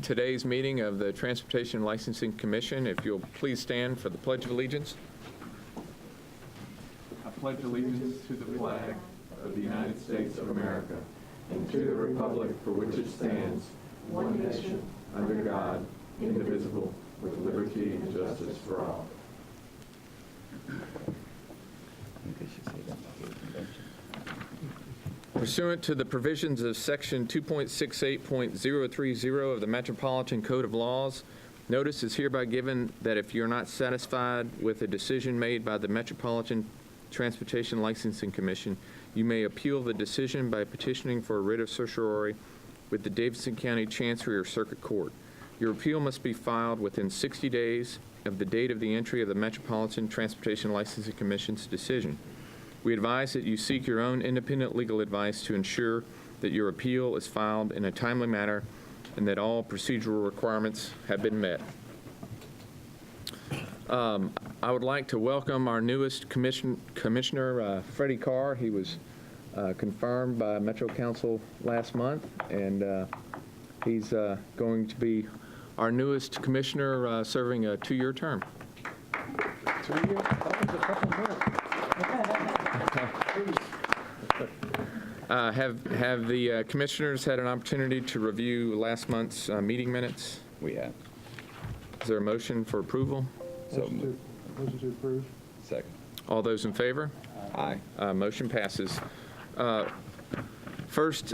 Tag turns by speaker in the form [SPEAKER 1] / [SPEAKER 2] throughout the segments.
[SPEAKER 1] today's meeting of the Transportation Licensing Commission. If you'll please stand for the Pledge of Allegiance. I pledge allegiance to the flag of the United States of America and to the republic for which it stands, one nation, under God, indivisible, with liberty and justice for all. Pursuant to the provisions of Section 2.68.030 of the Metropolitan Code of Laws, notice is hereby given that if you're not satisfied with a decision made by the Metropolitan Transportation Licensing Commission, you may appeal the decision by petitioning for a writ of certiorari with the Davidson County Chancery or Circuit Court. Your appeal must be filed within 60 days of the date of the entry of the Metropolitan Transportation Licensing Commission's decision. We advise that you seek your own independent legal advice to ensure that your appeal is filed in a timely manner and that all procedural requirements have been met. I would like to welcome our newest commissioner, Freddie Carr. He was confirmed by Metro Council last month, and he's going to be our newest commissioner serving a 2-year term.
[SPEAKER 2] 2 years? That was a couple months.
[SPEAKER 1] Have the commissioners had an opportunity to review last month's meeting minutes?
[SPEAKER 3] We have.
[SPEAKER 1] Is there a motion for approval?
[SPEAKER 2] Motion to approve.
[SPEAKER 3] Second.
[SPEAKER 1] All those in favor?
[SPEAKER 3] Aye.
[SPEAKER 1] Motion passes. First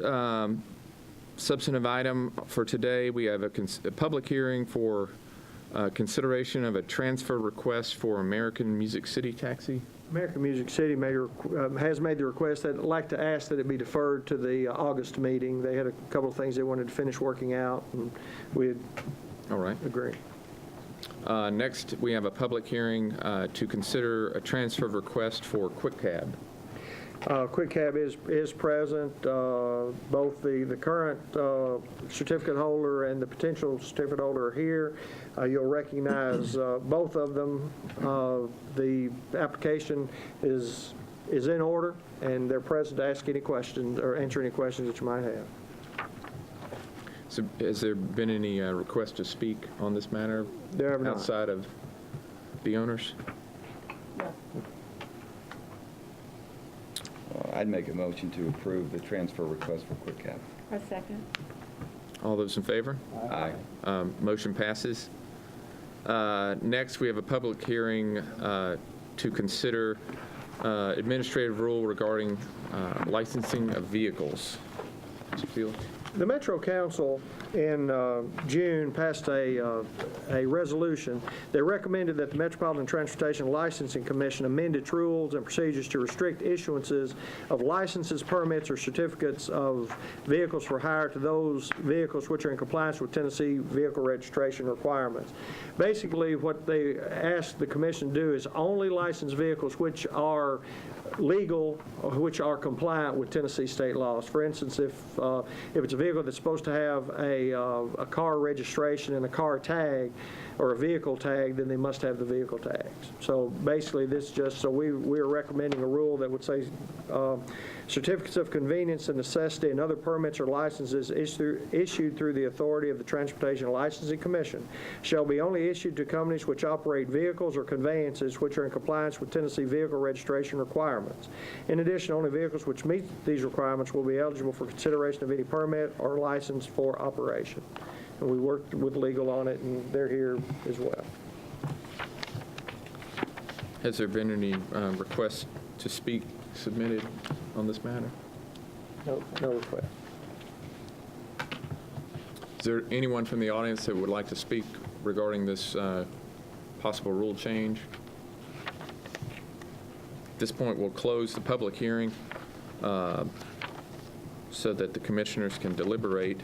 [SPEAKER 1] substantive item for today, we have a public hearing for consideration of a transfer request for American Music City Taxi.
[SPEAKER 2] American Music City has made the request that I'd like to ask that it be deferred to the August meeting. They had a couple of things they wanted to finish working out, and we had agreed.
[SPEAKER 1] Next, we have a public hearing to consider a transfer request for Quick Cab.
[SPEAKER 2] Quick Cab is present. Both the current certificate holder and the potential certificate holder are here. You'll recognize both of them. The application is in order, and they're present to ask any questions or answer any questions that you might have.
[SPEAKER 1] So, has there been any request to speak on this matter outside of the owners?
[SPEAKER 4] No.
[SPEAKER 3] I'd make a motion to approve the transfer request for Quick Cab.
[SPEAKER 4] A second.
[SPEAKER 1] All those in favor?
[SPEAKER 3] Aye.
[SPEAKER 1] Motion passes. Next, we have a public hearing to consider administrative rule regarding licensing of vehicles. Mr. Field?
[SPEAKER 2] The Metro Council in June passed a resolution that recommended that the Metropolitan Transportation Licensing Commission amend its rules and procedures to restrict issuances of licenses, permits, or certificates of vehicles for hire to those vehicles which are in compliance with Tennessee vehicle registration requirements. Basically, what they asked the Commission to do is only license vehicles which are legal or which are compliant with Tennessee state laws. For instance, if it's a vehicle that's supposed to have a car registration and a car tag or a vehicle tag, then they must have the vehicle tags. So basically, this just so we're recommending a rule that would say certificates of convenience and necessity and other permits or licenses issued through the authority of the Transportation Licensing Commission shall be only issued to companies which operate vehicles or conveyances which are in compliance with Tennessee vehicle registration requirements. In addition, only vehicles which meet these requirements will be eligible for consideration of any permit or license for operation. And we worked with legal on it, and they're here as well.
[SPEAKER 1] Has there been any requests to speak submitted on this matter?
[SPEAKER 2] No request.
[SPEAKER 1] Is there anyone from the audience that would like to speak regarding this possible rule change? At this point, we'll close the public hearing so that the commissioners can deliberate.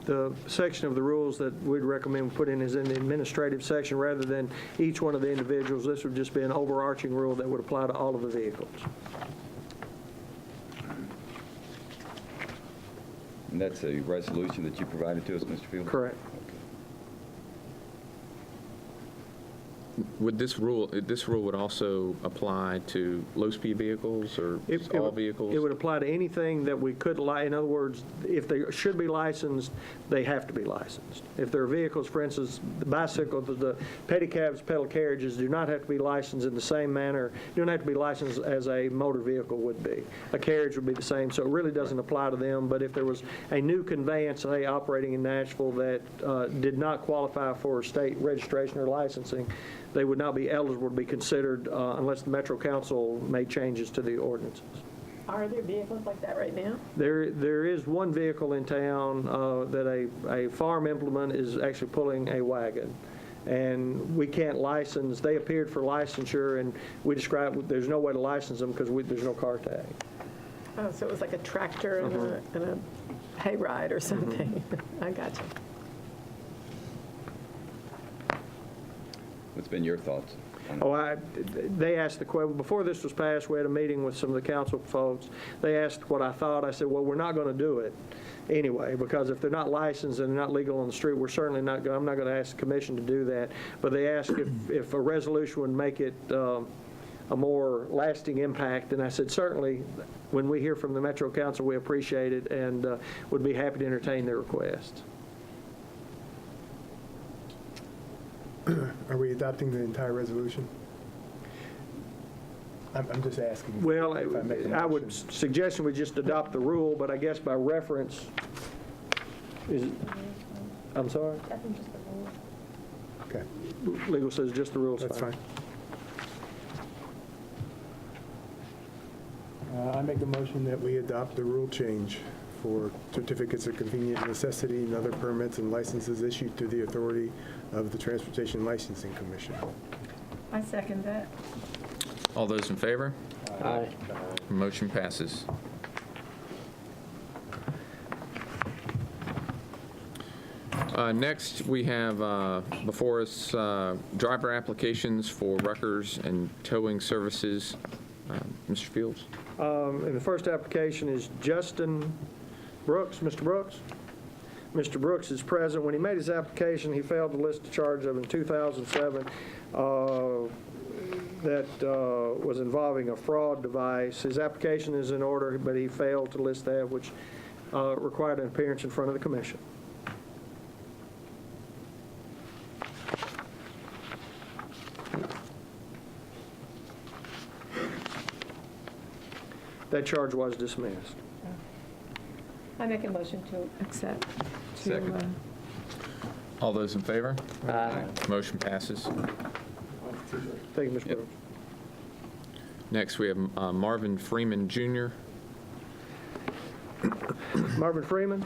[SPEAKER 2] The section of the rules that we'd recommend put in is in the administrative section rather than each one of the individuals. This would just be an overarching rule that would apply to all of the vehicles.
[SPEAKER 3] And that's a resolution that you provided to us, Mr. Field?
[SPEAKER 2] Correct.
[SPEAKER 1] Would this rule would also apply to low-speed vehicles or all vehicles?
[SPEAKER 2] It would apply to anything that we could, in other words, if they should be licensed, they have to be licensed. If there are vehicles, for instance, the bicycles, the pedicabs, pedal carriages do not have to be licensed in the same manner, do not have to be licensed as a motor vehicle would be. A carriage would be the same, so it really doesn't apply to them. But if there was a new conveyance, say, operating in Nashville that did not qualify for state registration or licensing, they would not be eligible to be considered unless the Metro Council made changes to the ordinances.
[SPEAKER 4] Are there vehicles like that right now?
[SPEAKER 2] There is one vehicle in town that a farm implement is actually pulling a wagon. And we can't license, they appeared for licensure, and we described, there's no way to license them because there's no car tag.
[SPEAKER 4] Oh, so it was like a tractor and a hayride or something. I got you.
[SPEAKER 3] What's been your thoughts on it?
[SPEAKER 2] Oh, they asked the question, before this was passed, we had a meeting with some of the council folks. They asked what I thought. I said, well, we're not going to do it anyway, because if they're not licensed and they're not legal on the street, we're certainly not going, I'm not going to ask the commission to do that. But they asked if a resolution would make it a more lasting impact, and I said, certainly, when we hear from the Metro Council, we appreciate it and would be happy to entertain their request.
[SPEAKER 5] Are we adopting the entire resolution? I'm just asking.
[SPEAKER 2] Well,
[SPEAKER 5] if I make a
[SPEAKER 2] I would
[SPEAKER 5] motion.
[SPEAKER 2] suggest we just adopt the rule, but I guess by reference, I'm sorry?
[SPEAKER 4] I think just the rule.
[SPEAKER 5] Okay,
[SPEAKER 2] Legal says just the rules.
[SPEAKER 5] that's fine. I make the motion that we adopt the rule change for certificates of convenient necessity and other permits and licenses issued to the authority of the Transportation Licensing Commission.
[SPEAKER 4] I second that.
[SPEAKER 1] All those in favor?
[SPEAKER 2] Aye.
[SPEAKER 1] Motion passes. Next, we have before us driver applications for wreckers and towing services. Mr. Fields?
[SPEAKER 2] And the first application is Justin Brooks. Mr. Brooks? Mr. Brooks is present. When he made his application, he failed to list a charge of in 2007 that was involving a fraud device. His application is in order, but he failed to list that, which required an appearance in front of the commission. That charge was dismissed.
[SPEAKER 4] I make a motion to accept.
[SPEAKER 1] Second. All those in favor?
[SPEAKER 2] Aye.
[SPEAKER 1] Motion passes.
[SPEAKER 2] Thank you, Mr. Brooks.
[SPEAKER 1] Next, we have Marvin Freeman, Jr.
[SPEAKER 2] Marvin Freeman.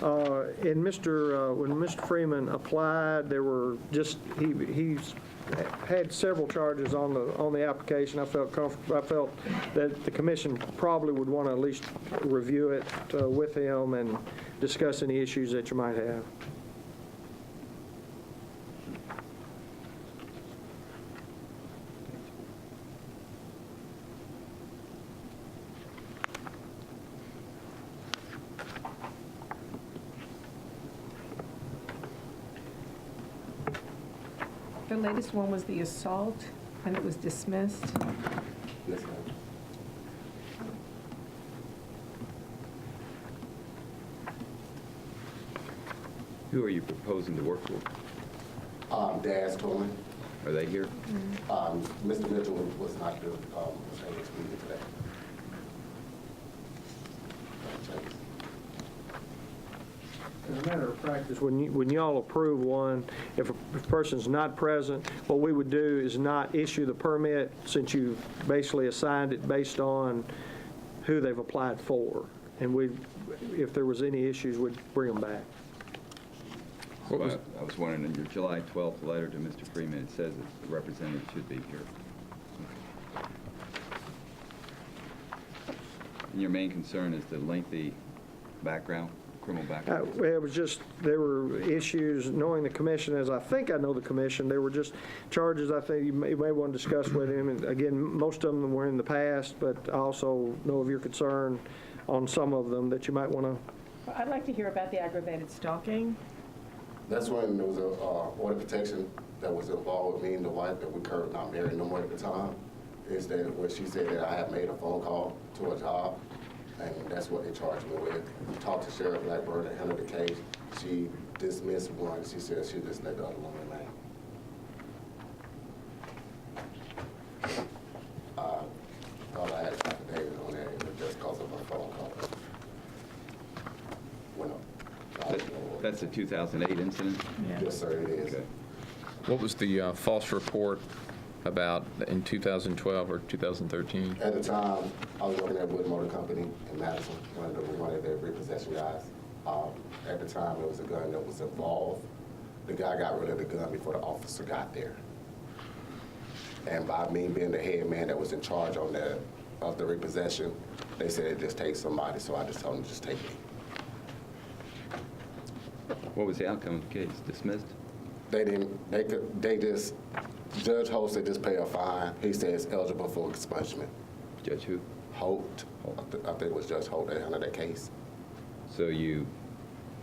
[SPEAKER 2] When Mr. Freeman applied, there were just, he's had several charges on the application. I felt that the commission probably would want to at least review it with him and discuss any issues that you might have.
[SPEAKER 6] The latest one was the assault, and it was dismissed.
[SPEAKER 3] Who are you proposing to work for?
[SPEAKER 7] Dad's Tolman.
[SPEAKER 3] Are they here?
[SPEAKER 7] Mr. Mitchell was not able to speak today.
[SPEAKER 2] As a matter of practice, when y'all approve one, if a person's not present, what we would do is not issue the permit since you've basically assigned it based on who they've applied for. And if there was any issues, we'd bring them back.
[SPEAKER 1] What was-
[SPEAKER 3] I was wondering, in your July 12th letter to Mr. Freeman, it says that the representative should be here. And your main concern is the lengthy background, criminal background?
[SPEAKER 2] It was just, there were issues, knowing the commission, as I think I know the commission, there were just charges I think you may want to discuss with him. And again, most of them were in the past, but I also know of your concern on some of them that you might want to.
[SPEAKER 4] I'd like to hear about the aggravated stalking.
[SPEAKER 7] That's when there was a order of protection that was involved with me and the wife that we currently not married no more at the time, is that when she said that I had made a phone call to a job, and that's what they charged me with. Talked to Sheriff Blackburn and handled the case. She dismissed one. She said she just let the other one remain. Thought I had an affidavit on that. It was just because of my phone call. Well,
[SPEAKER 3] That's the 2008 incident?
[SPEAKER 7] yes, sir, it is.
[SPEAKER 3] Okay.
[SPEAKER 1] What was the false report about in 2012 or 2013?
[SPEAKER 7] At the time, I was working at Wood Motor Company in Madison, one of their repossession guys. At the time, there was a gun that was involved. The guy got rid of the gun before the officer got there. And by me being the head man that was in charge of the repossession, they said it just takes somebody, so I just told them to just take me.
[SPEAKER 3] What was the outcome of the case? Dismissed?
[SPEAKER 7] Judge Holt said just pay a fine. He said it's eligible for expungement.
[SPEAKER 3] Judge who?
[SPEAKER 7] Holt, I think it was Judge Holt that handled that case.
[SPEAKER 3] So you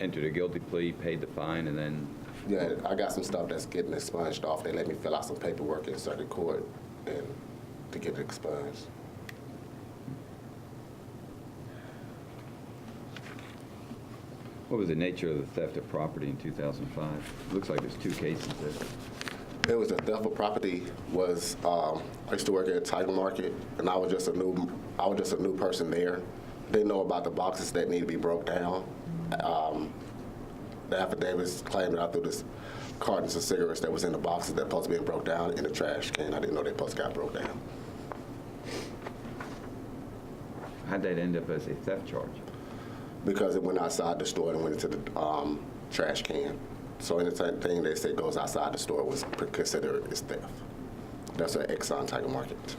[SPEAKER 3] entered a guilty plea, paid the fine, and then
[SPEAKER 7] Yeah, I got some stuff that's getting expunged off. They let me fill out some paperwork in circuit court and to get it expunged.
[SPEAKER 3] what was the nature of the theft of property in 2005? Looks like there's two cases there.
[SPEAKER 7] It was the theft of property. I used to work at a title market, and I was just a new person there. Didn't know about the boxes that need to be broke down. The affidavits claimed that I threw this cartons of cigarettes that was in the boxes that supposed to be broke down in the trash can. I didn't know they supposed to got broke down.
[SPEAKER 3] How'd that end up as a theft charge?
[SPEAKER 7] Because it went outside the store and went into the trash can. So anything they say goes outside the store was considered as theft. That's an Exxon Tiger Market.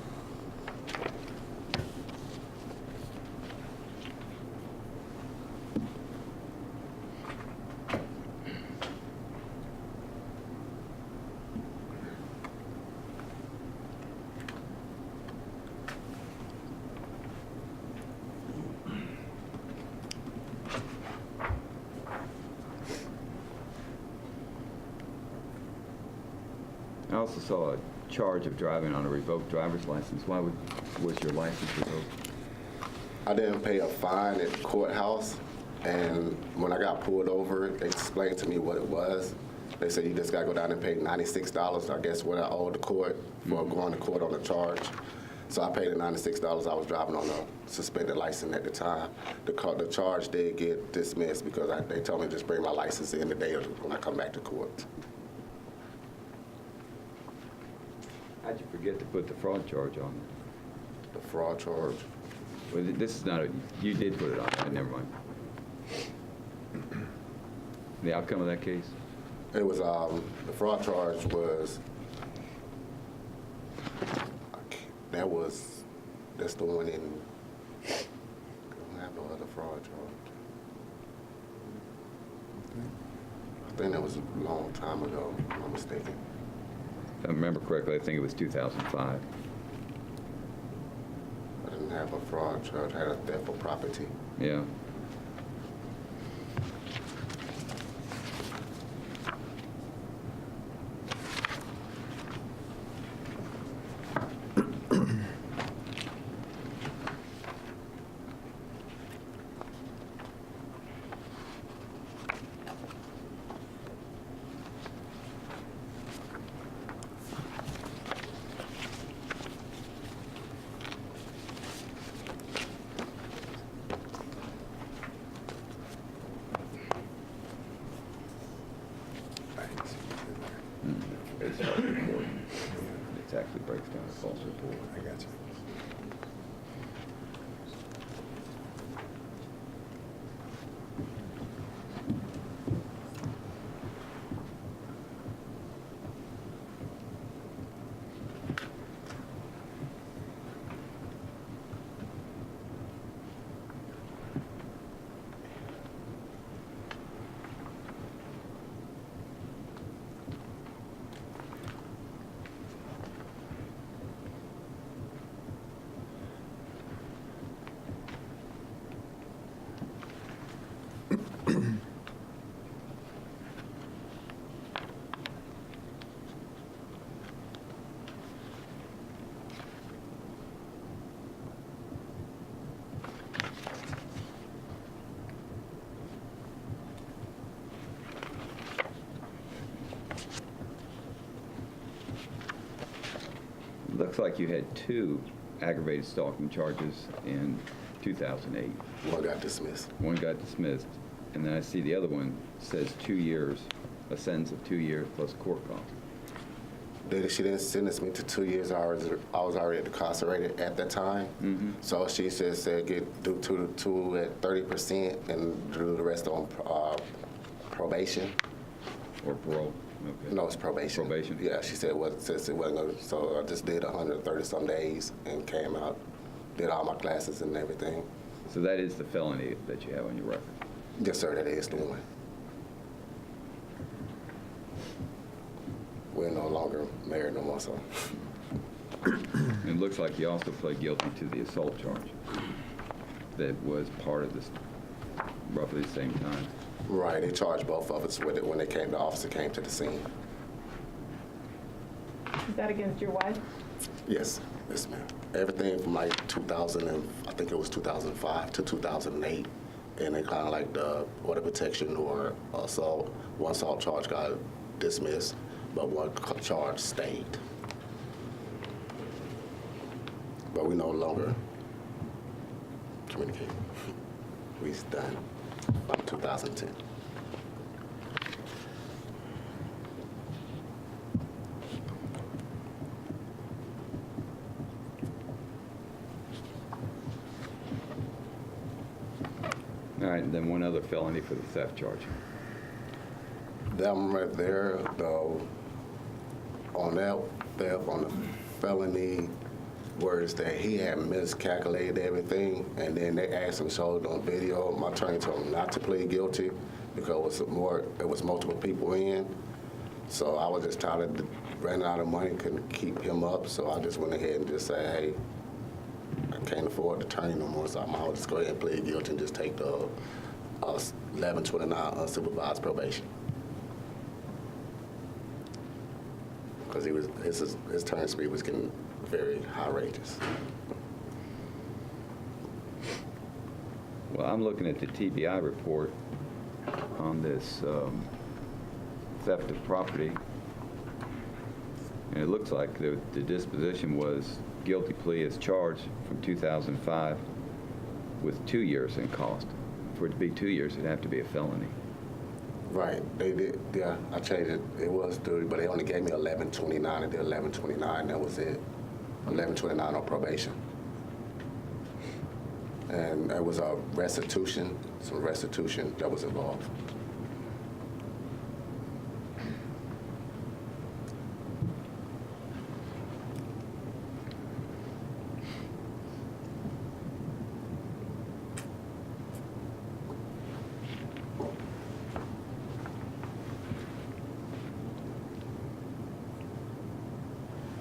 [SPEAKER 3] I also saw a charge of driving on a revoked driver's license. Why was your license revoked?
[SPEAKER 7] I didn't pay a fine at the courthouse, and when I got pulled over, they explained to me what it was. They said you just got to go down and pay $96, I guess, what I owed the court for going to court on the charge. So I paid the $96. I was driving on a suspended license at the time. The charge did get dismissed because they told me to just bring my license in the day when I come back to court.
[SPEAKER 3] How'd you forget to put the fraud charge on?
[SPEAKER 7] The fraud charge.
[SPEAKER 3] Well, this is not you did put it on, but never mind. The outcome of that case?
[SPEAKER 7] It was, the fraud charge was, that's the one in, I don't have no other fraud charge. I think that was a long time ago, if I'm not mistaken.
[SPEAKER 3] If I remember correctly, I think it was 2005.
[SPEAKER 7] I didn't have a fraud charge, I had a theft of property.
[SPEAKER 3] Yeah. It's false report. It actually breaks down a false report.
[SPEAKER 5] I got you.
[SPEAKER 3] looks like you had 2 aggravated stalking charges in 2008.
[SPEAKER 7] One got dismissed.
[SPEAKER 3] One got dismissed, and then I see the other one says 2 years, a sentence of 2 years plus court costs.
[SPEAKER 7] She didn't sentence me to 2 years. I was already incarcerated at that time. So she said do 2 at 30% and do the rest on probation.
[SPEAKER 3] Or parole? Okay.
[SPEAKER 7] No, it's probation.
[SPEAKER 3] Probation?
[SPEAKER 7] Yeah, she said since it wasn't going to, so I just did 130-some days and came out, did all my classes and everything.
[SPEAKER 3] So that is the felony that you have on your record?
[SPEAKER 7] Yes, sir, that is the one. We're no longer married no more, so.
[SPEAKER 3] It looks like you also pled guilty to the assault charge that was part of this roughly the same time.
[SPEAKER 7] Right, they charged both of us with it when the officer came to the scene.
[SPEAKER 6] Is that against your wife?
[SPEAKER 7] Yes, ma'am. Everything from like 2000, and I think it was 2005 to 2008. And they kind of like the order protection or assault. One assault charge got dismissed, but one charge stayed. But we no longer communicate. We're done from 2010.
[SPEAKER 3] All right, and then one other felony for the theft charge.
[SPEAKER 7] That one right there, though, on that theft, on the felony, was that he had miscalculated everything, and then they asked him, showed on video. My attorney told him not to plead guilty because it was multiple people in. So I was just tired of running out of money, couldn't keep him up. So I just went ahead and just said, hey, I can't afford the attorney no more, so I might just go ahead and plead guilty and just take the 1129 unsupervised probation. Because his turn speed was getting very outrageous.
[SPEAKER 3] Well, I'm looking at the TBI report on this theft of property, and it looks like the disposition was guilty plea as charged from 2005 with 2 years in cost. For it to be 2 years, it'd have to be a felony.
[SPEAKER 7] Right, they did, yeah, I changed it. It was 30, but they only gave me 1129. I did 1129, that was it. 1129 on probation. And there was a restitution, some restitution that was involved.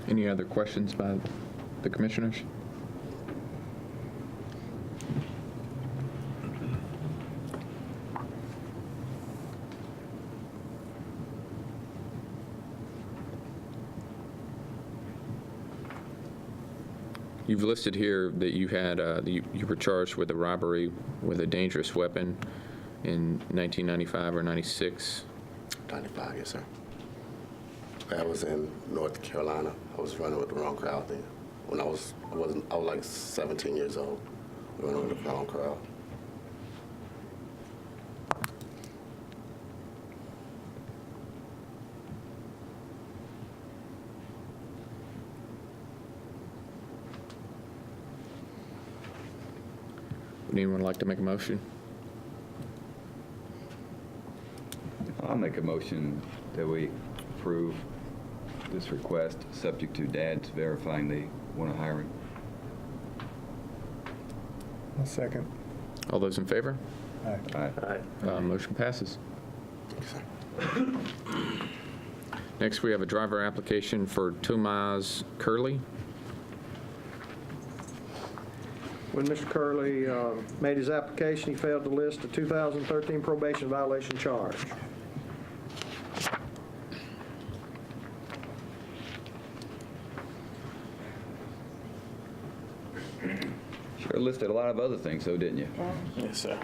[SPEAKER 1] Any other questions by the commissioners? You've listed here that you had you were charged with a robbery with a dangerous weapon in 1995 or 96.
[SPEAKER 7] 95, yes, sir. That was in North Carolina. I was running with the wrong crowd then. When I was like 17 years old, running with the wrong crowd.
[SPEAKER 1] Would anyone like to make a motion?
[SPEAKER 3] I'll make a motion that we approve this request, subject to Dad's verifying they want to hire him.
[SPEAKER 5] I'll second.
[SPEAKER 1] All those in favor?
[SPEAKER 5] Aye.
[SPEAKER 3] Aye.
[SPEAKER 1] Motion passes.
[SPEAKER 7] Thank you, sir.
[SPEAKER 1] Next, we have a driver application for Tomas Curley.
[SPEAKER 2] When Mr. Curley made his application, he failed to list a 2013 probation violation charge.
[SPEAKER 3] Sure listed a lot of other things, though, didn't you?
[SPEAKER 8] Yes, sir.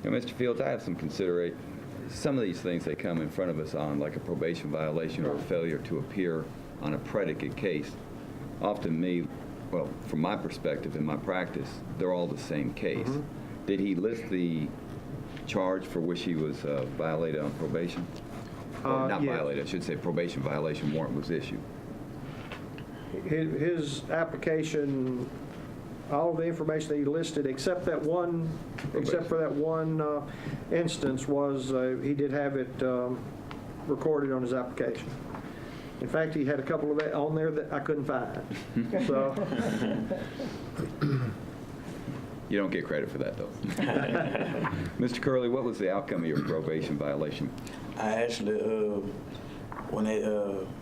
[SPEAKER 3] Mr. Fields, I have some some of these things they come in front of us on, like a probation violation or a failure to appear on a predicate case, often well, from my perspective in my practice, they're all the same case. Did he list the charge for which he was violated on probation? Or not
[SPEAKER 2] yes.
[SPEAKER 3] violated, I should say probation violation warrant was issued.
[SPEAKER 2] His application, all of the information that he listed, except for that one instance, was he did have it recorded on his application. In fact, he had a couple of it on there that I couldn't find. So,
[SPEAKER 3] You don't get credit for that, though. Mr. Curley, what was the outcome of your probation violation?
[SPEAKER 8] I actually, when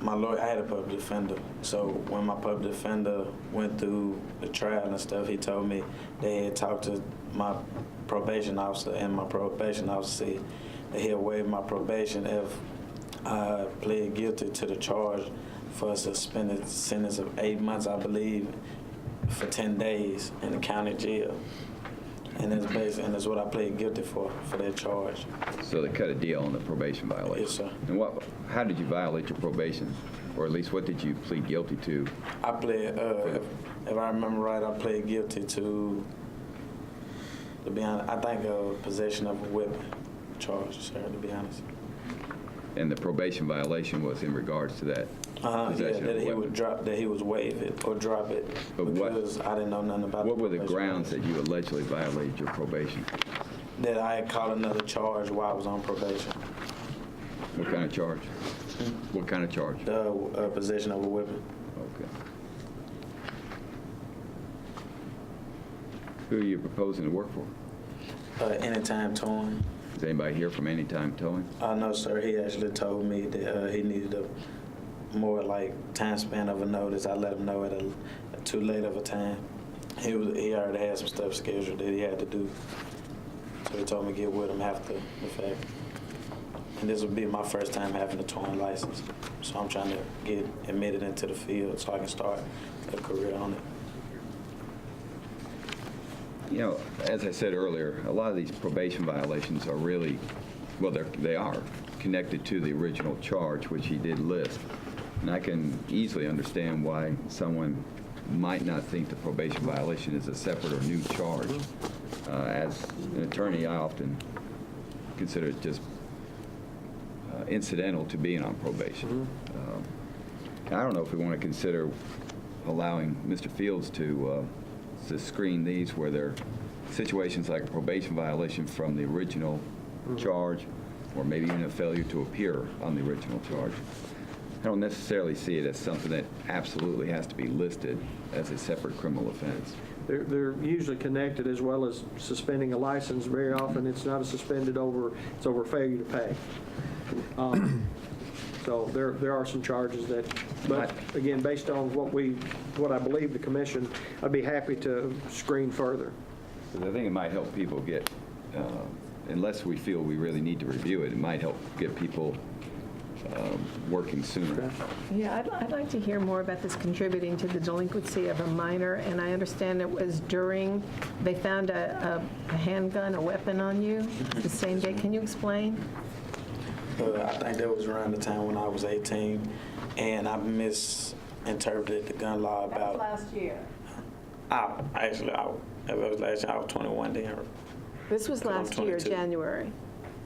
[SPEAKER 8] my lawyer, I had a public defender. So when my public defender went through the trial and stuff, he told me they had talked to my probation officer, and my probation officer said that he'll waive my probation if I plead guilty to the charge for a suspended sentence of 8 months, I believe, for 10 days in the county jail. And that's what I plead guilty for that charge.
[SPEAKER 3] So they cut a deal on the probation violation?
[SPEAKER 8] Yes, sir.
[SPEAKER 3] And how did you violate your probation? Or at least what did you plead guilty to?
[SPEAKER 8] I pled, if I remember right, I pled guilty to be honest, I think possession of a weapon charge, sir, to be honest.
[SPEAKER 3] And the probation violation was in regards to that?
[SPEAKER 8] Yeah,
[SPEAKER 3] Possession of
[SPEAKER 8] that
[SPEAKER 3] a
[SPEAKER 8] he
[SPEAKER 3] weapon.
[SPEAKER 8] would drop, that he was waive it or drop it
[SPEAKER 3] But
[SPEAKER 8] because I didn't know nothing about
[SPEAKER 3] What were the
[SPEAKER 8] probation
[SPEAKER 3] grounds
[SPEAKER 8] violation.
[SPEAKER 3] that you allegedly violated your probation?
[SPEAKER 8] That I had caught another charge while I was on probation.
[SPEAKER 3] What kind of charge? What kind of charge?
[SPEAKER 8] The possession of a weapon.
[SPEAKER 3] Okay. Who are you proposing to work for?
[SPEAKER 8] Anytime towing.
[SPEAKER 3] Is anybody here from Anytime Towing?
[SPEAKER 8] No, sir. He actually told me that he needed a more like time span of a notice. I let him know at a too late of a time. He already had some stuff scheduled that he had to do. So he told me to get with him after the fact. And this would be my first time having a towing license. So I'm trying to get admitted into the field so I can start a career on it.
[SPEAKER 3] You know, as I said earlier, a lot of these probation violations are really, well, they are connected to the original charge, which he did list. And I can easily understand why someone might not think the probation violation is a separate or new charge. As an attorney, I often consider it just incidental to being on probation. I don't know if we want to consider allowing Mr. Fields to screen these where there are situations like a probation violation from the original charge, or maybe even a failure to appear on the original charge. I don't necessarily see it as something that absolutely has to be listed as a separate criminal offense.
[SPEAKER 2] they're usually connected, as well as suspending a license. Very often, it's not it's over failure to pay. So there are some charges that, but again, based on what I believe the commission, I'd be happy to screen further.
[SPEAKER 3] Because I think it might help people get, unless we feel we really need to review it, it might help get people working sooner.
[SPEAKER 4] Yeah, I'd like to hear more about this contributing to the delinquency of a minor, and I understand it was during, they found a handgun, a weapon on you the same day. Can you explain?
[SPEAKER 8] I think that was around the time when I was 18, and I misinterpreted the gun law about.
[SPEAKER 6] Last year.
[SPEAKER 8] It was last year. I was 21 then.
[SPEAKER 4] This was
[SPEAKER 8] I'm
[SPEAKER 4] last year,
[SPEAKER 8] 22.
[SPEAKER 4] January.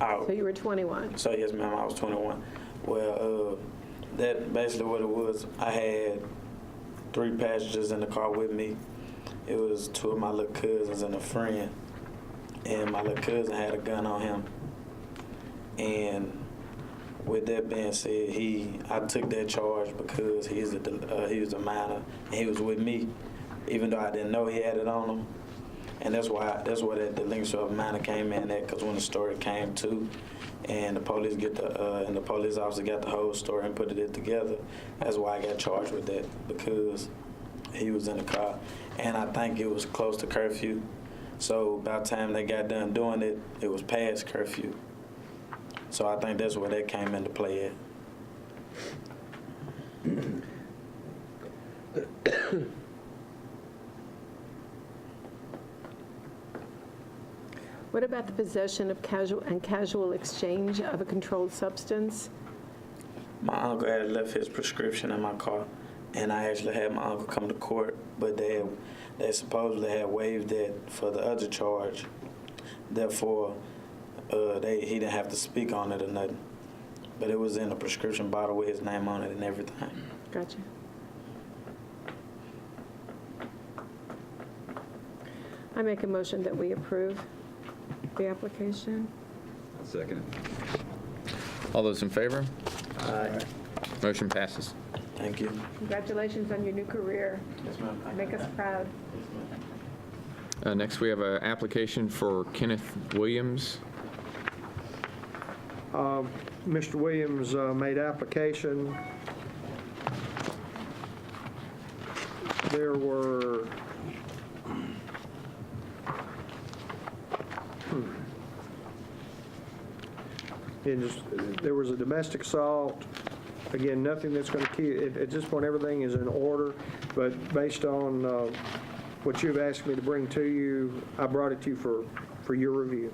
[SPEAKER 4] So you were 21.
[SPEAKER 8] So yes, ma'am, I was 21. Well, that basically what it was. I had 3 passengers in the car with me. It was 2 of my little cousins and a friend, and my little cousin had a gun on him. And with that being said, I took that charge because he was a minor and he was with me, even though I didn't know he had it on him. And that's where that delinquency of a minor came in at, because when the story came to, and the police and the police officer got the whole story and put it together, that's why I got charged with that, because he was in the car, and I think it was close to curfew. So by the time they got done doing it, it was past curfew. So I think that's where that came into play at.
[SPEAKER 4] What about the possession of casual exchange of a controlled substance?
[SPEAKER 8] My uncle had left his prescription in my car, and I actually had my uncle come to court, but they supposedly had waived that for the other charge. Therefore, he didn't have to speak on it or nothing. But it was in a prescription bottle with his name on it and everything.
[SPEAKER 4] Gotcha. I make a motion that we approve the application.
[SPEAKER 3] Second.
[SPEAKER 1] All those in favor?
[SPEAKER 2] Aye.
[SPEAKER 1] Motion passes.
[SPEAKER 8] Thank you.
[SPEAKER 6] Congratulations on your new career. Make us proud.
[SPEAKER 1] Next, we have an application for Kenneth Williams.
[SPEAKER 2] Mr. Williams made application. There were there was a domestic assault. Again, nothing that's going to keep, at this point, everything is in order, but based on what you've asked me to bring to you, I brought it to you for your review.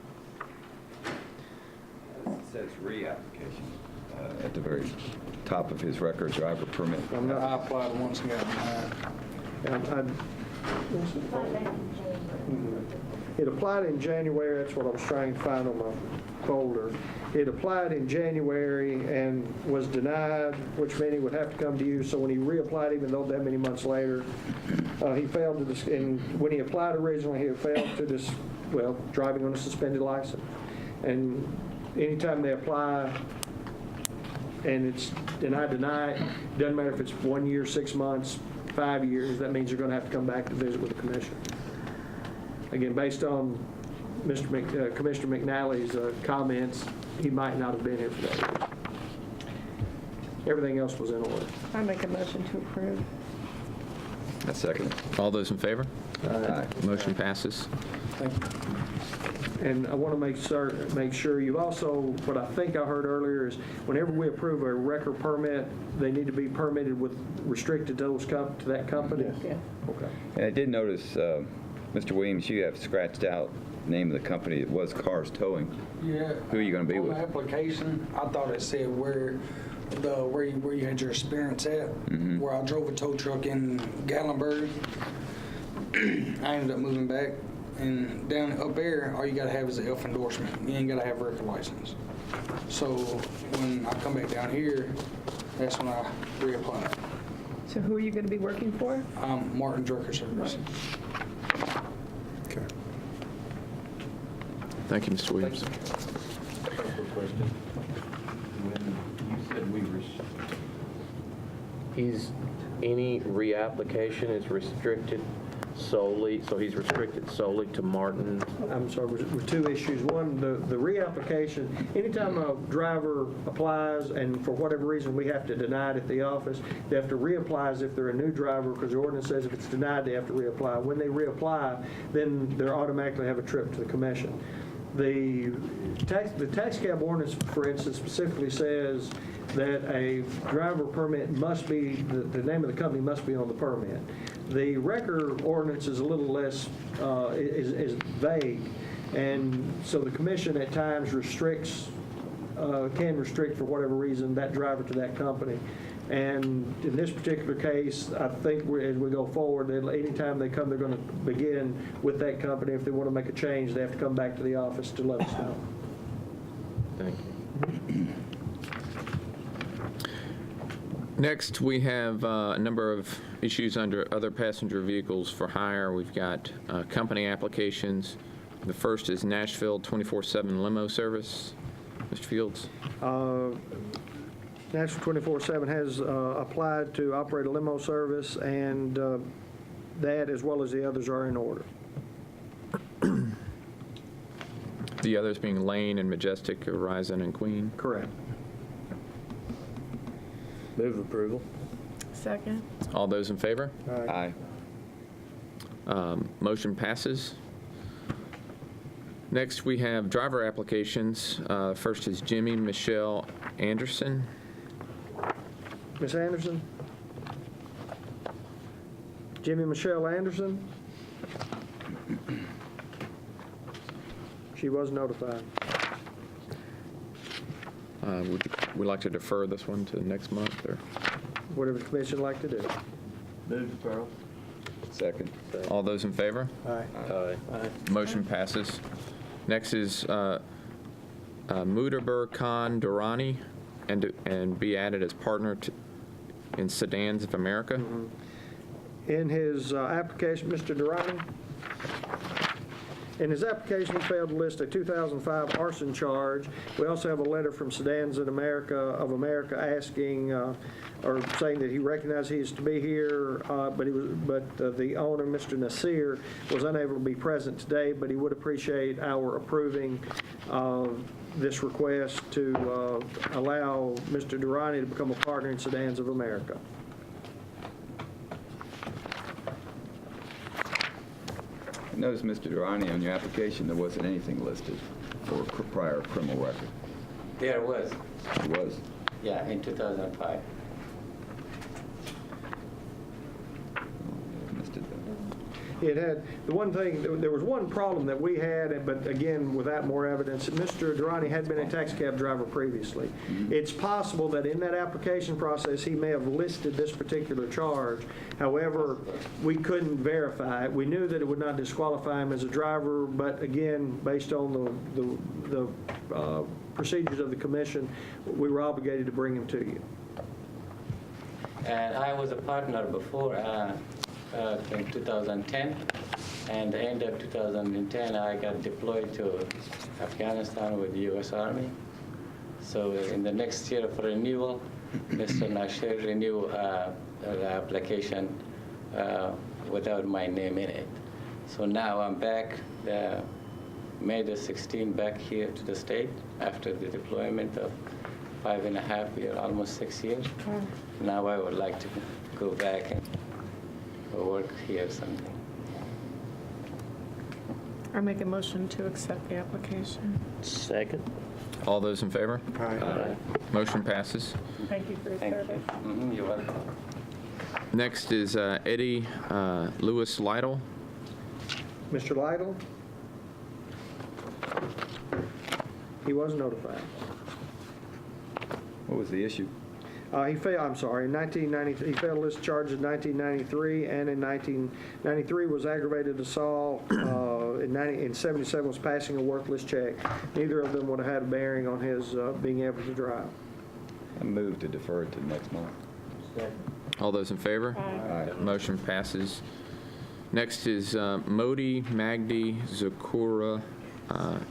[SPEAKER 3] It says reapplication at the very top of his record, driver permit.
[SPEAKER 2] I'm not,
[SPEAKER 9] I applied once and got denied.
[SPEAKER 2] It applied in January, that's what I was trying to find on my folder. It applied in January and was denied, which meant he would have to come to you. So when he reapplied, even though that many months later, he failed to, and when he applied originally, he failed to, driving on a suspended license. And anytime they apply and it's denied, doesn't matter if it's 1 year, 6 months, 5 years, that means you're going to have to come back to visit with the commission. Again, based on Commissioner McNally's comments, he might not have been here for that reason. Everything else was in order.
[SPEAKER 6] I make a motion to approve.
[SPEAKER 3] A second.
[SPEAKER 1] All those in favor?
[SPEAKER 3] Aye.
[SPEAKER 1] Motion passes.
[SPEAKER 9] Thank you.
[SPEAKER 2] And I want to make sure you also, what I think I heard earlier is whenever we approve a record permit, they need to be permitted with restricted to that company?
[SPEAKER 6] Yeah.
[SPEAKER 2] Okay.
[SPEAKER 3] And I did notice, Mr. Williams, you have scratched out the name of the company. It was Cars Towing.
[SPEAKER 9] Yeah.
[SPEAKER 3] Who are you gonna be with?
[SPEAKER 9] On the application, I thought it said where you had your experience at. Where I drove a tow truck in Gatlinburg. I ended up moving back, and down up there, all you gotta have is an F endorsement. You ain't gotta have a record license. So when I come back down here, that's when I reapplied.
[SPEAKER 6] So who are you going to be working for?
[SPEAKER 9] Martin Drucker Service.
[SPEAKER 5] Okay.
[SPEAKER 1] Thank you, Mr. Williams.
[SPEAKER 10] Quick question. When you said any reapplication is restricted solely, so he's restricted solely to Martin?
[SPEAKER 2] I'm sorry, with two issues. One, the reapplication, anytime a driver applies and for whatever reason we have to deny it at the office, they have to reapply as if they're a new driver because the ordinance says if it's denied, they have to reapply. When they reapply, then they automatically have a trip to the commission. The tax cab ordinance, for instance, specifically says that a driver permit must be, the name of the company must be on the permit. The record ordinance is a little less, is vague, and so the commission at times can restrict for whatever reason that driver to that company. And in this particular case, I think as we go forward, anytime they come, they're going to begin with that company. If they want to make a change, they have to come back to the office to let us know.
[SPEAKER 10] Thank you.
[SPEAKER 1] Next, we have a number of issues under other passenger vehicles for hire. We've got company applications. The first is Nashville 24/7 limo service. Mr. Fields.
[SPEAKER 2] Nashville 24/7 has applied to operate a limo service, and that, as well as the others, are in order.
[SPEAKER 1] The others being Lane and Majestic, Horizon, and Queen.
[SPEAKER 2] Correct.
[SPEAKER 10] Move approval.
[SPEAKER 4] Second.
[SPEAKER 1] All those in favor?
[SPEAKER 3] Aye.
[SPEAKER 1] Motion passes. Next, we have driver applications. First is Jimmy Michelle Anderson.
[SPEAKER 2] Ms. Anderson? Jimmy Michelle Anderson? She was notified.
[SPEAKER 1] Would we like to defer this one to next month, or?
[SPEAKER 2] Whatever the commission like to do.
[SPEAKER 3] Second.
[SPEAKER 1] All those in favor?
[SPEAKER 2] Aye.
[SPEAKER 1] Motion passes. Next is Mudaber Khan Durrani, and be added as partner in Sedans of America.
[SPEAKER 2] In his application, Mr. Durrani, in his application, he failed to list a 2005 arson charge. We also have a letter from Sedans of America asking, or saying that he recognized he is to be here, but the owner, Mr. Nasir, was unable to be present today, but he would appreciate our approving this request to allow Mr. Durrani to become a partner in Sedans of America.
[SPEAKER 3] I noticed, Mr. Durrani, on your application, there wasn't anything listed for a prior criminal record.
[SPEAKER 11] There was,
[SPEAKER 3] It was.
[SPEAKER 11] yeah, in 2005.
[SPEAKER 3] Missed it then.
[SPEAKER 2] It had, the one thing, there was one problem that we had, but again, without more evidence, Mr. Durrani had been a taxi cab driver previously. It's possible that in that application process, he may have listed this particular charge. However, we couldn't verify it. We knew that it would not disqualify him as a driver, but again, based on the procedures of the commission, we were obligated to bring him to you.
[SPEAKER 11] And I was a partner before in 2010, and the end of 2010, I got deployed to Afghanistan with the U.S. Army. So in the next year for renewal, Mr. Nasir renewed the application without my name in it. So now I'm back, May the 16th, back here to the state after the deployment of 5.5 years, almost 6 years. Now I would like to go back and work here something.
[SPEAKER 6] I make a motion to accept the application.
[SPEAKER 10] Second.
[SPEAKER 1] All those in favor?
[SPEAKER 10] Aye.
[SPEAKER 1] Motion passes.
[SPEAKER 6] Thank you for your
[SPEAKER 11] Thank
[SPEAKER 6] service.
[SPEAKER 11] you. You're welcome.
[SPEAKER 1] Next is Eddie Lewis Lytle.
[SPEAKER 2] Mr. Lytle? He was notified.
[SPEAKER 3] What was the issue?
[SPEAKER 2] He failed, I'm sorry, in 1990, he failed to list charges in 1993, and in 1993 was aggravated assault, in 77 was passing a worthless check. Neither of them would have had a bearing on his being able to drive.
[SPEAKER 3] I moved to defer it to next month.
[SPEAKER 1] All those in favor?
[SPEAKER 3] Aye.
[SPEAKER 1] Motion passes. Next is Modi Magdi Zakura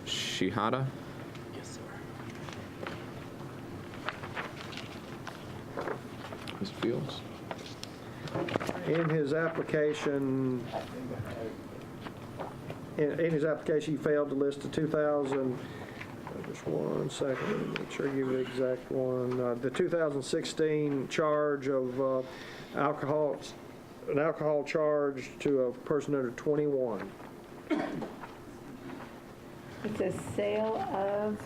[SPEAKER 1] Shihada.
[SPEAKER 10] Yes, sir.
[SPEAKER 1] Mr. Fields?
[SPEAKER 2] In his application, he failed to list the 2000, just one second, let me make sure I give you the exact one. The 2016 charge of an alcohol charge to a person under 21.
[SPEAKER 4] It's a sale of,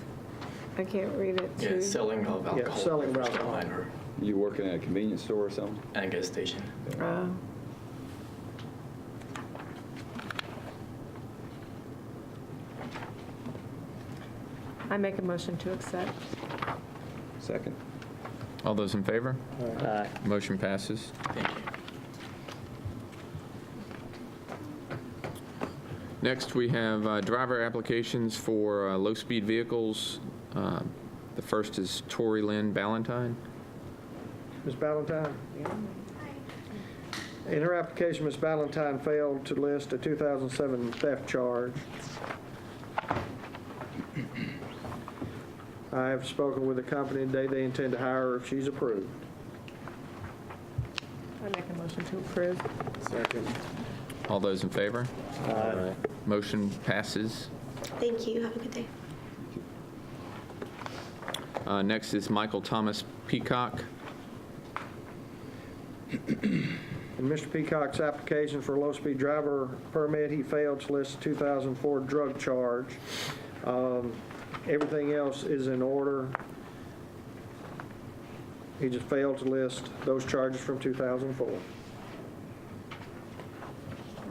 [SPEAKER 4] I can't read it
[SPEAKER 12] Yeah,
[SPEAKER 4] too.
[SPEAKER 12] selling of alcohol.
[SPEAKER 2] selling of
[SPEAKER 12] first
[SPEAKER 2] alcohol.
[SPEAKER 12] minor
[SPEAKER 3] You working at a convenience store or something?
[SPEAKER 12] and a gas station.
[SPEAKER 4] I make a motion to accept.
[SPEAKER 3] Second.
[SPEAKER 1] All those in favor?
[SPEAKER 10] Aye.
[SPEAKER 1] Motion passes.
[SPEAKER 12] Thank you.
[SPEAKER 1] Next, we have driver applications for low-speed vehicles. The first is Tori Lynn Ballantyne.
[SPEAKER 2] Ms. Ballantyne? In her application, Ms. Ballantyne failed to list a 2007 theft charge. I have spoken with the company today. They intend to hire her if she's approved.
[SPEAKER 6] I make a motion to approve.
[SPEAKER 2] Second.
[SPEAKER 1] All those in favor?
[SPEAKER 10] Aye.
[SPEAKER 1] Motion passes.
[SPEAKER 13] Thank you. Have a good day.
[SPEAKER 1] Next is Michael Thomas Peacock.
[SPEAKER 2] In Mr. Peacock's application for a low-speed driver permit, he failed to list a 2004 drug charge. Everything else is in order. He just failed to list those charges from 2004.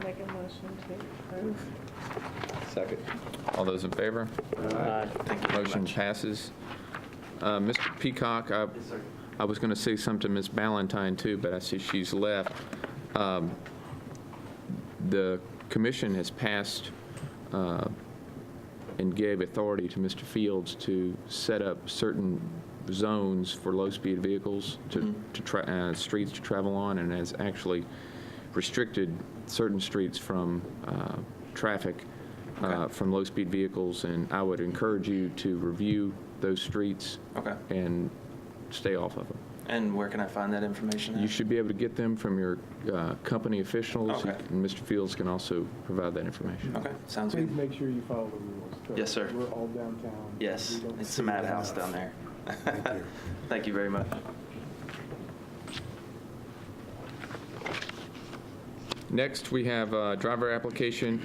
[SPEAKER 6] I make a motion to approve.
[SPEAKER 3] Second.
[SPEAKER 1] All those in favor? Motion passes. Mr. Peacock, I was going to say something to Ms. Ballantyne too, but I see she's left. The commission has passed and gave authority to Mr. Fields to set up certain zones for low-speed vehicles streets to travel on, and has actually restricted certain streets from traffic from low-speed vehicles, and I would encourage you to review those streets and stay off of them.
[SPEAKER 12] And where can I find that information at?
[SPEAKER 1] You should be able to get them from your company officials,
[SPEAKER 12] Okay.
[SPEAKER 1] and Mr. Fields can also provide that information.
[SPEAKER 12] Okay, sounds
[SPEAKER 5] Please
[SPEAKER 12] good.
[SPEAKER 5] make sure you follow the rules. 'cause
[SPEAKER 12] Yes, sir.
[SPEAKER 5] We're all downtown.
[SPEAKER 12] Yes,
[SPEAKER 5] We don't
[SPEAKER 12] it's
[SPEAKER 5] see
[SPEAKER 12] the madhouse
[SPEAKER 5] enough.
[SPEAKER 12] down there.
[SPEAKER 5] Thank you.
[SPEAKER 12] Thank you very much.
[SPEAKER 1] Next, we have a driver application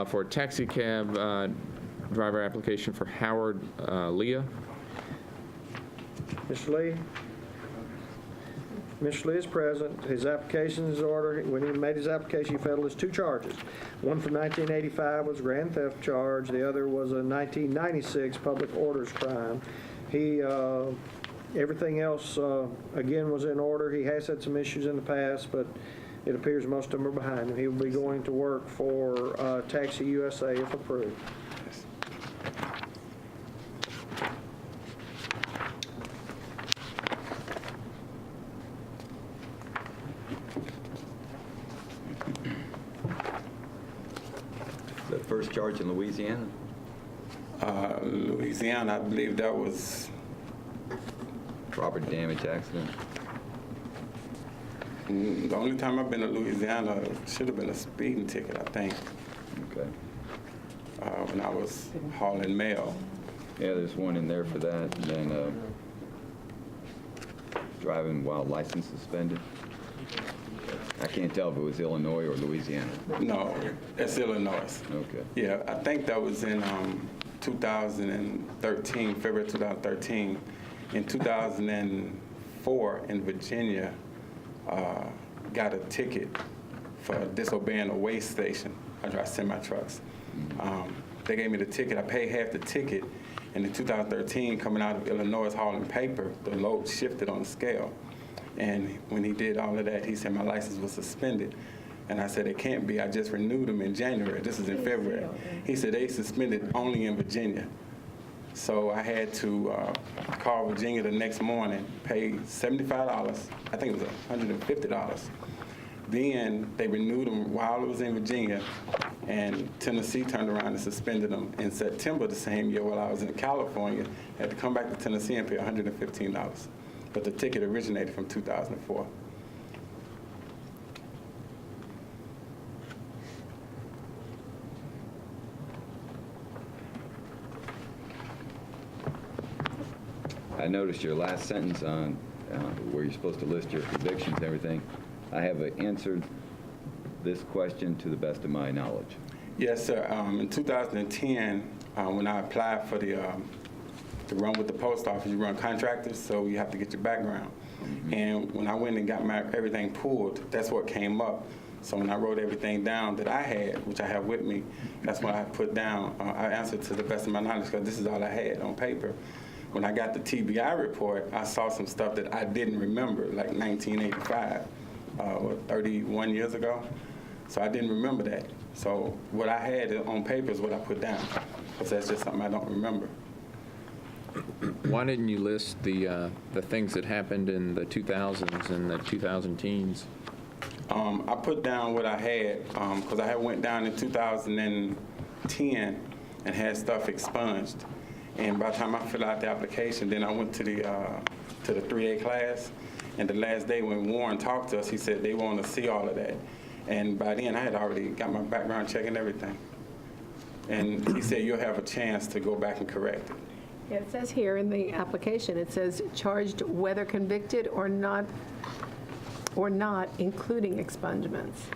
[SPEAKER 1] for a taxi cab driver application for Howard Leah.
[SPEAKER 2] Mr. Lee? Mr. Lee is present. His application is in order. When he made his application, he federal his two charges. One from 1985 was a grand theft charge. The other was a 1996 public orders crime. Everything else, again, was in order. He has had some issues in the past, but it appears most of them are behind him. He will be going to work for Taxi USA if approved.
[SPEAKER 3] The first charge in Louisiana?
[SPEAKER 13] Louisiana, I believe that was,
[SPEAKER 3] Property damage accident?
[SPEAKER 13] the only time I've been to Louisiana, it should have been a speeding ticket, I think,
[SPEAKER 3] Okay.
[SPEAKER 13] when I was hauling mail.
[SPEAKER 3] Yeah, there's one in there for that, and then driving while license suspended. I can't tell if it was Illinois or Louisiana.
[SPEAKER 13] No, it's Illinois.
[SPEAKER 3] Okay.
[SPEAKER 13] Yeah, I think that was in 2013, February 2013. In 2004, in Virginia, got a ticket for disobeying a weigh station. I drive semi-trucks. They gave me the ticket. I paid half the ticket. And in 2013, coming out of Illinois hauling paper, the load shifted on the scale. And when he did all of that, he said my license was suspended. And I said, it can't be. I just renewed them in January. This is in February. He said they suspended only in Virginia. So I had to call Virginia the next morning, pay $75. I think it was $150. Then they renewed them while it was in Virginia, and Tennessee turned around and suspended them in September the same year while I was in California. I had to come back to Tennessee and pay $115. But the ticket originated from 2004.
[SPEAKER 3] I noticed your last sentence on where you're supposed to list your convictions and everything. I have answered this question to the best of my knowledge.
[SPEAKER 13] Yes, sir. In 2010, when I applied for to run with the post office, you run contractors, so you have to get your background. And when I went and got everything pulled, that's what came up. So when I wrote everything down that I had, which I have with me, that's what I put down. I answered to the best of my knowledge because this is all I had on paper. When I got the TBI report, I saw some stuff that I didn't remember, like 1985, 31 years ago. So I didn't remember that. So what I had on paper is what I put down, because that's just something I don't remember.
[SPEAKER 1] Why didn't you list the things that happened in the 2000s and the 2010s?
[SPEAKER 13] I put down what I had, because I had went down in 2010 and had stuff expunged. And by the time I filled out the application, then I went to the 3A class. And the last day when Warren talked to us, he said they want to see all of that. And by then, I had already got my background check and everything. And he said you'll have a chance to go back and correct it.
[SPEAKER 4] Yeah, it says here in the application, it says charged whether convicted or not, including expungements.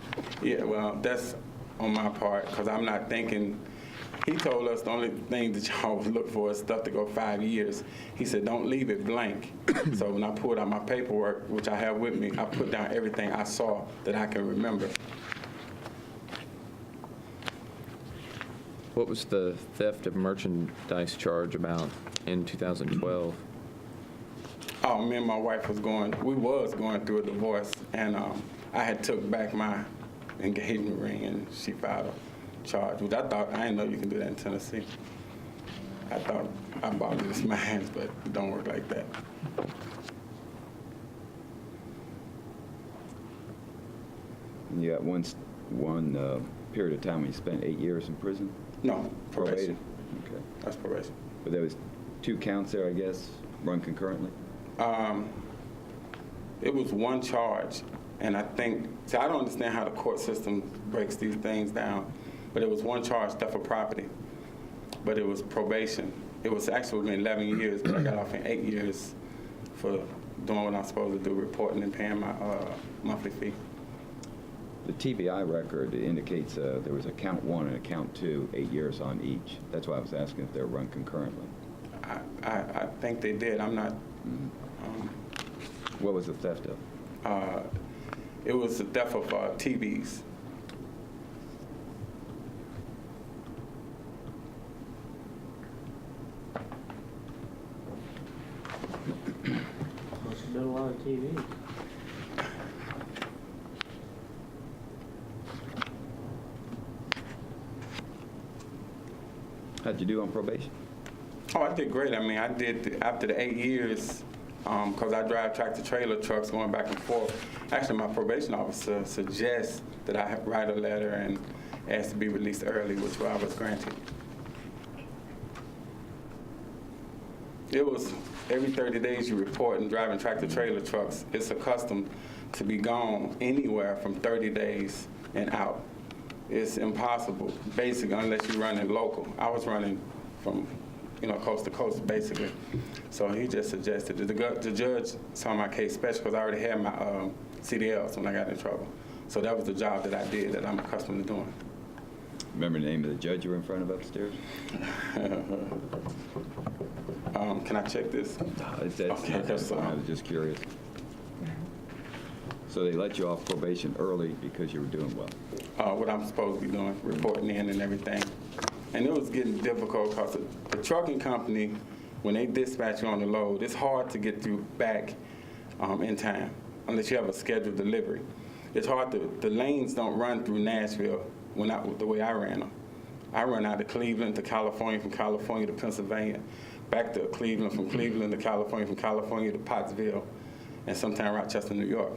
[SPEAKER 13] Yeah, well, that's on my part, because I'm not thinking. He told us the only thing that y'all would look for is stuff to go 5 years. He said, don't leave it blank. So when I pulled out my paperwork, which I have with me, I put down everything I saw that I can remember.
[SPEAKER 1] What was the theft of merchandise charge about in 2012?
[SPEAKER 13] Oh, me and my wife was going through a divorce, and I had took back my engagement ring, and she filed a charge, which I didn't know you can do that in Tennessee. I thought I bought it as mine, but it don't work like that.
[SPEAKER 3] And you got one period of time when you spent 8 years in prison?
[SPEAKER 13] No, probation.
[SPEAKER 3] Okay.
[SPEAKER 13] That's probation.
[SPEAKER 3] But there was 2 counts there, I guess, run concurrently?
[SPEAKER 13] It was one charge, and I don't understand how the court system breaks these things down, but it was one charge, theft of property, but it was probation. It was actually 11 years, but I got off in 8 years for doing what I'm supposed to do, reporting and paying my monthly fee.
[SPEAKER 3] The TBI record indicates there was a count 1 and a count 2, 8 years on each. That's why I was asking if they were run concurrently.
[SPEAKER 13] I think they did. I'm not.
[SPEAKER 3] What was the theft of?
[SPEAKER 13] It was the theft of TVs.
[SPEAKER 10] Must have been a lot of TVs.
[SPEAKER 3] How'd you do on probation?
[SPEAKER 13] Oh, I did great. I mean, I did after the 8 years, because I drive tractor trailer trucks going back and forth. Actually, my probation officer suggests that I write a letter and ask to be released early, which I was granted. It was every 30 days you report, and driving tractor trailer trucks, it's accustomed to be gone anywhere from 30 days and out. It's impossible, basically, unless you're running local. I was running from coast to coast, basically. So he just suggested that the judge saw my case special because I already had my CDLs when I got in trouble. So that was the job that I did that I'm accustomed to doing.
[SPEAKER 3] Remember the name of the judge you were in front of upstairs?
[SPEAKER 13] Can I check this?
[SPEAKER 3] Okay,
[SPEAKER 13] that's
[SPEAKER 3] fine. I was just curious. So they let you off probation early because you were doing well?
[SPEAKER 13] What I'm supposed to be doing, reporting in and everything. And it was getting difficult because the trucking company, when they dispatch you on the load, it's hard to get you back in time unless you have a scheduled delivery. It's hard the lanes don't run through Nashville the way I ran them. I run out of Cleveland to California, from California to Pennsylvania, back to Cleveland, from Cleveland to California, from California to Pottsville, and sometimes Rochester, New York.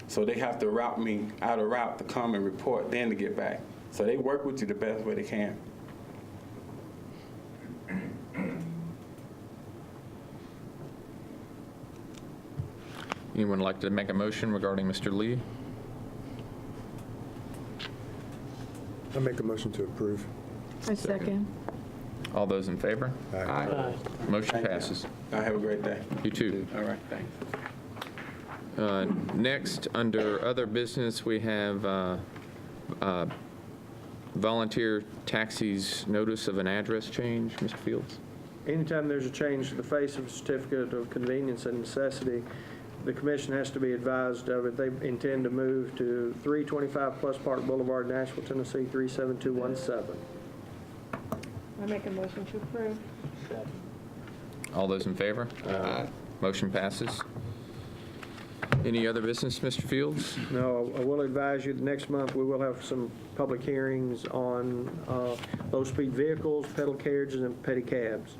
[SPEAKER 13] So they have to route me out of route to come and report, then to get back. So they work with you the best way they can.
[SPEAKER 1] Anyone like to make a motion regarding Mr. Lee?
[SPEAKER 5] I make a motion to approve.
[SPEAKER 4] I second.
[SPEAKER 1] All those in favor?
[SPEAKER 3] Aye.
[SPEAKER 1] Motion
[SPEAKER 13] Thank you.
[SPEAKER 1] passes.
[SPEAKER 13] Have a great day.
[SPEAKER 1] You too.
[SPEAKER 13] All right, thanks.
[SPEAKER 1] Next, under other business, we have volunteer taxis notice of an address change. Mr. Fields?
[SPEAKER 2] Anytime there's a change to the face of a certificate of convenience and necessity, the commission has to be advised of it. They intend to move to 325 Plus Park Boulevard, Nashville, Tennessee, 37217.
[SPEAKER 6] I make a motion to approve.
[SPEAKER 1] All those in favor?
[SPEAKER 3] Aye.
[SPEAKER 1] Motion passes. Any other business, Mr. Fields?
[SPEAKER 2] No, I will advise you, that next month, we will have some public hearings on low-speed vehicles, pedal carriages, and pedicabs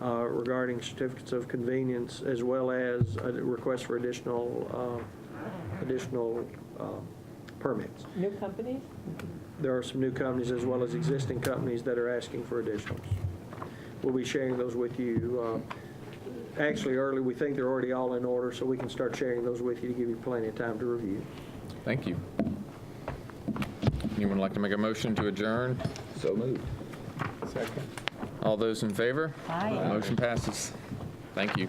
[SPEAKER 2] regarding certificates of convenience, as well as a request for additional permits.
[SPEAKER 6] New companies?
[SPEAKER 2] There are some new companies as well as existing companies that are asking for additionals. We'll be sharing those with you actually early. We think they're already all in order, so we can start sharing those with you to give you plenty of time to review.
[SPEAKER 1] Thank you. Anyone like to make a motion to adjourn?
[SPEAKER 3] So moved.
[SPEAKER 13] Second.
[SPEAKER 1] All those in favor?
[SPEAKER 6] Aye.
[SPEAKER 1] Motion passes. Thank you.